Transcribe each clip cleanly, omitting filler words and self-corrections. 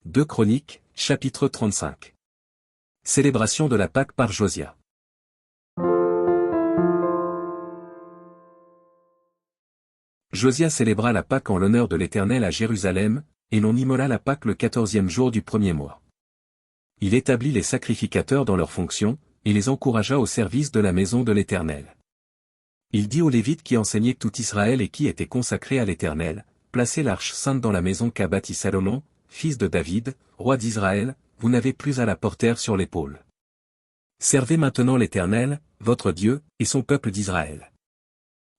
2 Chroniques, chapitre 35. Célébration de la Pâque par Josia. Josia célébra la Pâque en l'honneur de l'Éternel à Jérusalem, et l'on immola la Pâque le 14e jour du premier mois. Il établit les sacrificateurs dans leurs fonctions, et les encouragea au service de la maison de l'Éternel. Il dit aux Lévites qui enseignaient tout Israël et qui étaient consacrés à l'Éternel, placez l'arche sainte dans la maison qu'a bâtie Salomon, fils de David, roi d'Israël, vous n'avez plus à la porter sur l'épaule. Servez maintenant l'Éternel, votre Dieu, et son peuple d'Israël.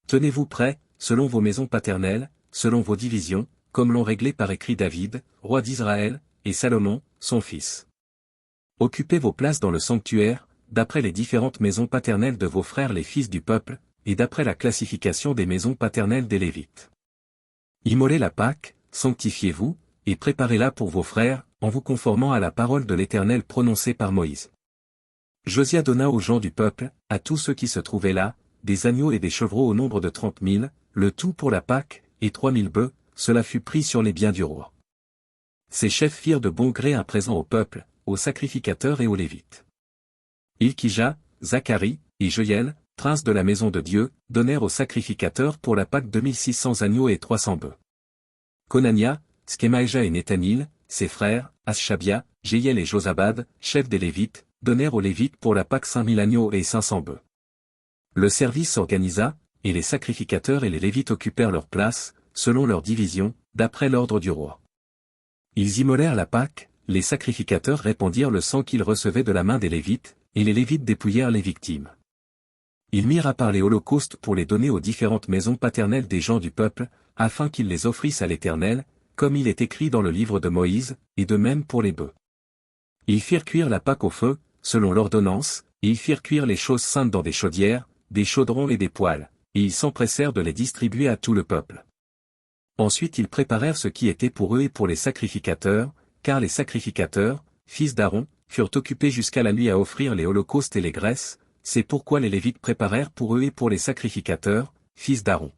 Tenez-vous prêts, selon vos maisons paternelles, selon vos divisions, comme l'ont réglé par écrit David, roi d'Israël, et Salomon, son fils. Occupez vos places dans le sanctuaire, d'après les différentes maisons paternelles de vos frères les fils du peuple, et d'après la classification des maisons paternelles des Lévites. Immolez la Pâque, sanctifiez-vous, et préparez-la pour vos frères, en vous conformant à la parole de l'Éternel prononcée par Moïse. Josia donna aux gens du peuple, à tous ceux qui se trouvaient là, des agneaux et des chevreaux au nombre de 30 000, le tout pour la Pâque, et 3 000 bœufs, cela fut pris sur les biens du roi. Ces chefs firent de bon gré un présent au peuple, aux sacrificateurs et aux Lévites. Ilkija, Zacharie, et Joël, princes de la maison de Dieu, donnèrent aux sacrificateurs pour la Pâque 2600 agneaux et 300 bœufs. Conania, Skemaïja et Nethanil, ses frères, Aschabia, Jéhiel et Josabad, chefs des Lévites, donnèrent aux Lévites pour la Pâque 5000 agneaux et 500 bœufs. Le service s'organisa, et les sacrificateurs et les Lévites occupèrent leur place, selon leur division, d'après l'ordre du roi. Ils immolèrent la Pâque, les sacrificateurs répandirent le sang qu'ils recevaient de la main des Lévites, et les Lévites dépouillèrent les victimes. Ils mirent à part les holocaustes pour les donner aux différentes maisons paternelles des gens du peuple, afin qu'ils les offrissent à l'Éternel, comme il est écrit dans le livre de Moïse, et de même pour les bœufs. Ils firent cuire la Pâque au feu, selon l'ordonnance, et ils firent cuire les choses saintes dans des chaudières, des chaudrons et des poêles, et ils s'empressèrent de les distribuer à tout le peuple. Ensuite ils préparèrent ce qui était pour eux et pour les sacrificateurs, car les sacrificateurs, fils d'Aaron, furent occupés jusqu'à la nuit à offrir les holocaustes et les graisses, c'est pourquoi les Lévites préparèrent pour eux et pour les sacrificateurs, fils d'Aaron.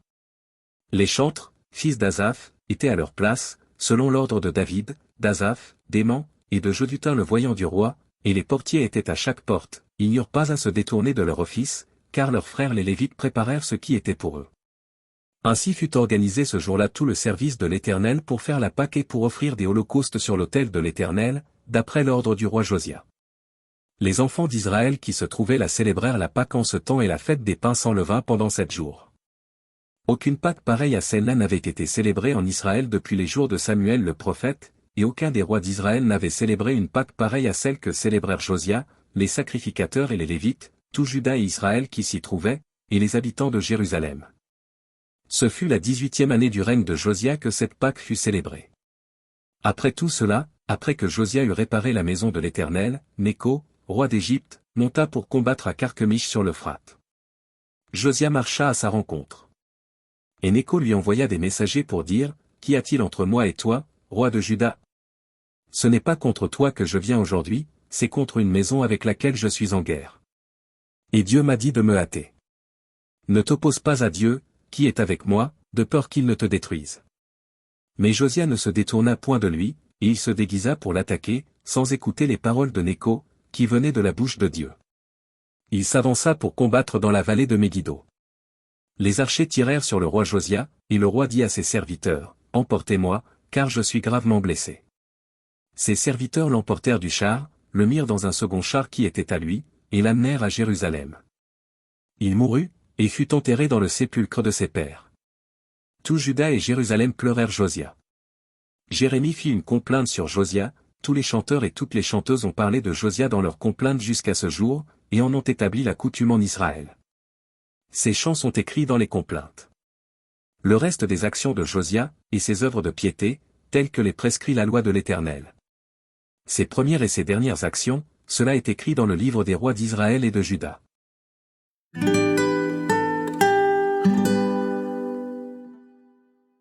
Les chantres, fils d'Asaph, étaient à leur place, selon l'ordre de David, d'Asaph, d'Héman, et de Jeduthun le voyant du roi, et les portiers étaient à chaque porte, ils n'eurent pas à se détourner de leur office, car leurs frères les Lévites préparèrent ce qui était pour eux. Ainsi fut organisé ce jour-là tout le service de l'Éternel pour faire la Pâque et pour offrir des holocaustes sur l'autel de l'Éternel, d'après l'ordre du roi Josia. Les enfants d'Israël qui se trouvaient là célébrèrent la Pâque en ce temps et la fête des pains sans levain pendant 7 jours. Aucune Pâque pareille à celle-là n'avait été célébrée en Israël depuis les jours de Samuel le prophète, et aucun des rois d'Israël n'avait célébré une Pâque pareille à celle que célébrèrent Josia, les sacrificateurs et les Lévites, tout Juda et Israël qui s'y trouvaient, et les habitants de Jérusalem. Ce fut la 18e année du règne de Josia que cette Pâque fut célébrée. Après tout cela, après que Josia eut réparé la maison de l'Éternel, Nécho, roi d'Égypte, monta pour combattre à Carchemish sur l'Euphrate. Josia marcha à sa rencontre. Et Nécho lui envoya des messagers pour dire, qu'y a-t-il entre moi et toi, roi de Juda? Ce n'est pas contre toi que je viens aujourd'hui, c'est contre une maison avec laquelle je suis en guerre. Et Dieu m'a dit de me hâter. Ne t'oppose pas à Dieu, qui est avec moi, de peur qu'il ne te détruise. Mais Josia ne se détourna point de lui, et il se déguisa pour l'attaquer, sans écouter les paroles de Nécho, qui venaient de la bouche de Dieu. Il s'avança pour combattre dans la vallée de Megiddo. Les archers tirèrent sur le roi Josia, et le roi dit à ses serviteurs, « Emportez-moi, car je suis gravement blessé. » Ses serviteurs l'emportèrent du char, le mirent dans un second char qui était à lui, et l'amenèrent à Jérusalem. Il mourut, et fut enterré dans le sépulcre de ses pères. Tout Juda et Jérusalem pleurèrent Josia. Jérémie fit une complainte sur Josia, tous les chanteurs et toutes les chanteuses ont parlé de Josia dans leurs complaintes jusqu'à ce jour, et en ont établi la coutume en Israël. Ces chants sont écrits dans les complaintes. Le reste des actions de Josia, et ses œuvres de piété, telles que les prescrit la loi de l'Éternel. Ses premières et ses dernières actions, cela est écrit dans le livre des rois d'Israël et de Juda.